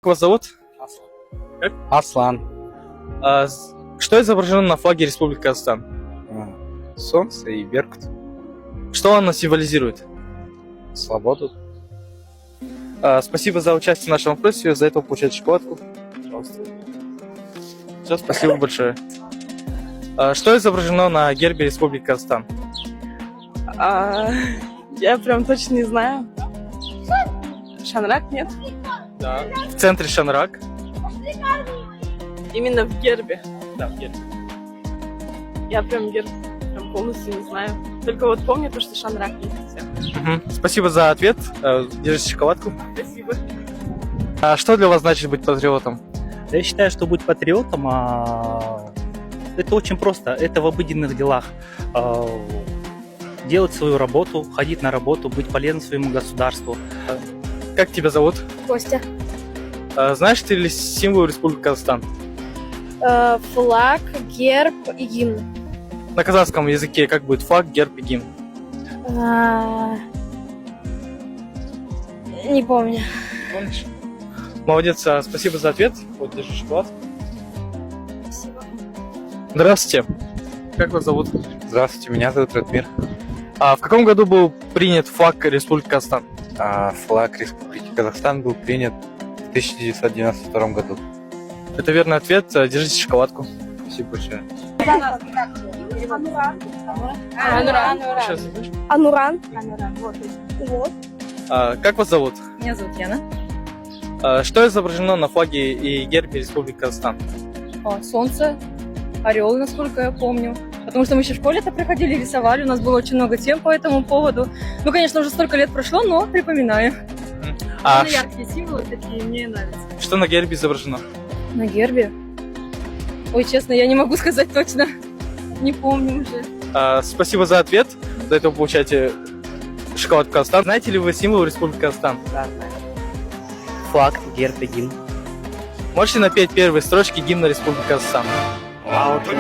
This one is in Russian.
Как вас зовут? Как? Аслан. Что изображено на флаге Республики Казахстан? Солнце и Беркут. Что оно символизирует? Свободу. Спасибо за участие в нашем опросе. За это вы получаете шоколадку. Пожалуйста. Все, спасибо большое. Что изображено на гербе Республики Казахстан? Я прям точно не знаю. Шанрак, нет? Да. В центре шанрак. Именно в гербе. Да, в гербе. Я прям герб прям полностью не знаю. Только вот помню то, что шанрак есть. Всё. Спасибо за ответ. Держите шоколадку. Спасибо. Что для вас значит быть патриотом? Я считаю, что быть патриотом это очень просто. Это в обыденных делах. Делать свою работу, ходить на работу, быть полезным своему государству. Как тебя зовут? Костя. Знаешь ты ли символ Республики Казахстан? Флаг, герб и гимн. На казахском языке как будет флаг, герб и гимн? Не помню. Помнишь? Молодец, спасибо за ответ. Вот, держи шоколад. Спасибо. Здравствуйте. Как вас зовут? Здравствуйте, меня зовут Ратмир. В каком году был принят флаг Республики Казахстан? Флаг Республики Казахстан был принят в 1992 году. Это верный ответ. Держите шоколадку. Спасибо большое. Сейчас. Ануран. Вот. Как вас зовут? Меня зовут Яна. Что изображено на флаге и гербе Республики Казахстан? Солнце, орел, насколько я помню. Потому что мы еще в школе это проходили, рисовали, у нас было очень много тем по этому поводу. Ну, конечно, уже столько лет прошло, но припоминаю. Яркие символы такие, мне нравятся. Что на гербе изображено? На гербе? Ой, честно, я не могу сказать точно. Не помню уже. Спасибо за ответ. За это вы получаете шоколадку Казахстан. Знаете ли вы символ Республики Казахстан? Да, знаю. Флаг, герб и гимн. Можете напеть первые строчки гимна Республики Казахстан? Свобода!